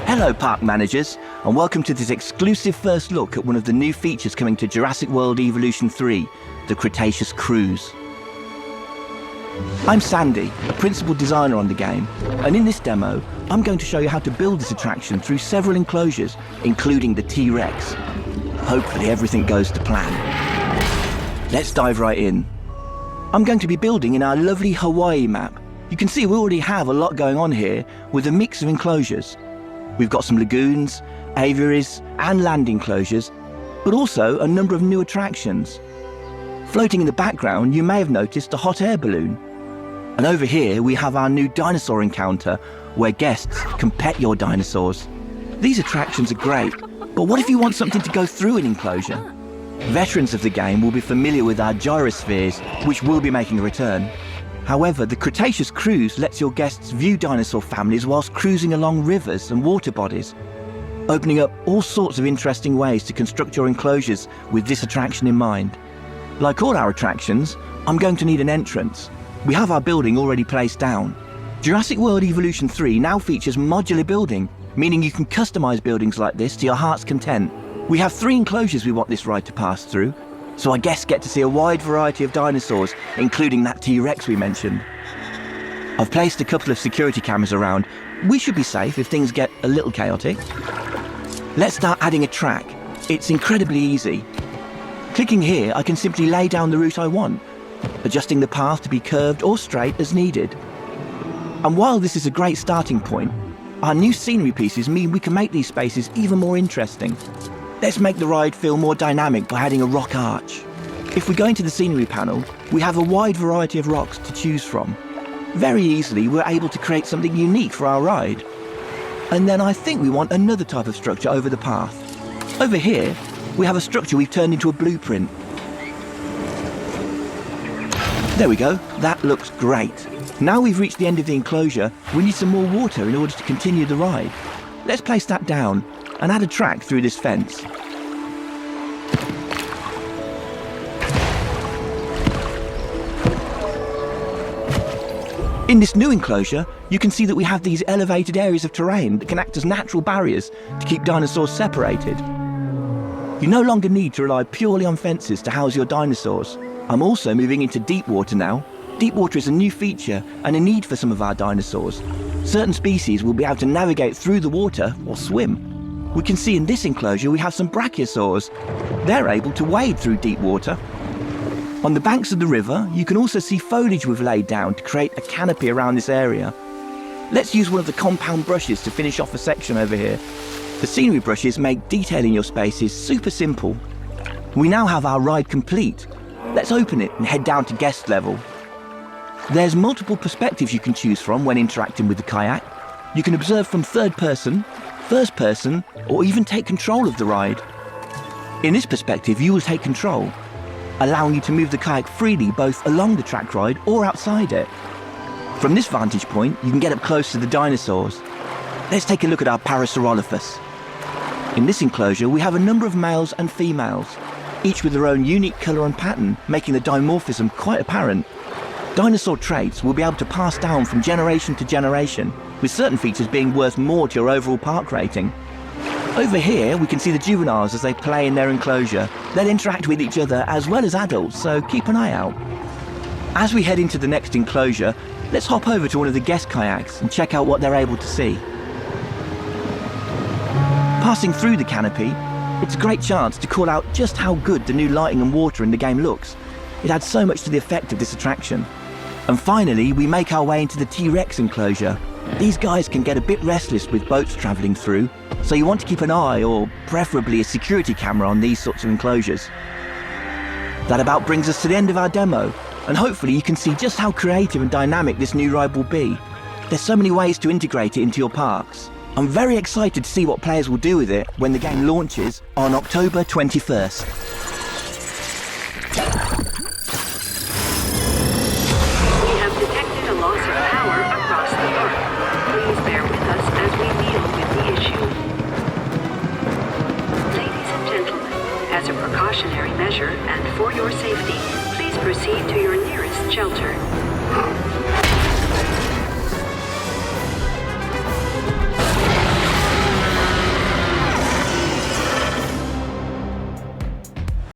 Hello park managers, and welcome to this exclusive first look at one of the new features coming to Jurassic World Evolution 3, the Cretaceous Cruise. I'm Sandy, a principal designer on the game, and in this demo, I'm going to show you how to build this attraction through several enclosures, including the T-Rex. Hopefully everything goes to plan. Let's dive right in. I'm going to be building in our lovely Hawaii map. You can see we already have a lot going on here with a mix of enclosures. We've got some lagoons, aviaries and land enclosures, but also a number of new attractions. Floating in the background, you may have noticed a hot air balloon. And over here, we have our new dinosaur encounter, where guests can pet your dinosaurs. These attractions are great, but what if you want something to go through an enclosure? Veterans of the game will be familiar with our gyrospheres, which will be making a return. However, the Cretaceous Cruise lets your guests view dinosaur families whilst cruising along rivers and water bodies, opening up all sorts of interesting ways to construct your enclosures with this attraction in mind. Like all our attractions, I'm going to need an entrance. We have our building already placed down. Jurassic World Evolution 3 now features modular building, meaning you can customize buildings like this to your heart's content. We have 3 enclosures we want this ride to pass through, so our guests get to see a wide variety of dinosaurs, including that T-Rex we mentioned. I've placed a couple of security cameras around. We should be safe if things get a little chaotic. Let's start adding a track. It's incredibly easy. Clicking here, I can simply lay down the route I want, adjusting the path to be curved or straight as needed. And while this is a great starting point, our new scenery pieces mean we can make these spaces even more interesting. Let's make the ride feel more dynamic by adding a rock arch. If we go into the scenery panel, we have a wide variety of rocks to choose from. Very easily, we're able to create something unique for our ride. And then I think we want another type of structure over the path. Over here, we have a structure we've turned into a blueprint. There we go, that looks great. Now we've reached the end of the enclosure, we need some more water in order to continue the ride. Let's place that down and add a track through this fence. In this new enclosure, you can see that we have these elevated areas of terrain that can act as natural barriers to keep dinosaurs separated. You no longer need to rely purely on fences to house your dinosaurs. I'm also moving into deep water now. Deep water is a new feature and a need for some of our dinosaurs. Certain species will be able to navigate through the water or swim. We can see in this enclosure we have some brachiosaurs. They're able to wade through deep water. On the banks of the river, you can also see foliage we've laid down to create a canopy around this area. Let's use one of the compound brushes to finish off a section over here. The scenery brushes make detailing your spaces super simple. We now have our ride complete. Let's open it and head down to guest level. There's multiple perspectives you can choose from when interacting with the kayak. You can observe from third person, first person, or even take control of the ride. In this perspective, you will take control, allowing you to move the kayak freely both along the track ride or outside it. From this vantage point, you can get up close to the dinosaurs. Let's take a look at our Parasaurolophus. In this enclosure, we have a number of males and females, each with their own unique colour and pattern, making the dimorphism quite apparent. Dinosaur traits will be able to pass down from generation to generation, with certain features being worth more to your overall park rating. Over here, we can see the juveniles as they play in their enclosure. They'll interact with each other as well as adults, so keep an eye out. As we head into the next enclosure, let's hop over to one of the guest kayaks and check out what they're able to see. Passing through the canopy, it's a great chance to call out just how good the new lighting and water in the game looks. It adds so much to the effect of this attraction. And finally, we make our way into the T-Rex enclosure. These guys can get a bit restless with boats travelling through, so you want to keep an eye, or preferably a security camera, on these sorts of enclosures. That about brings us to the end of our demo, and hopefully you can see just how creative and dynamic this new ride will be. There's so many ways to integrate it into your parks. I'm very excited to see what players will do with it when the game launches on October 21st. As a precautionary measure and for your safety, please proceed to your nearest shelter.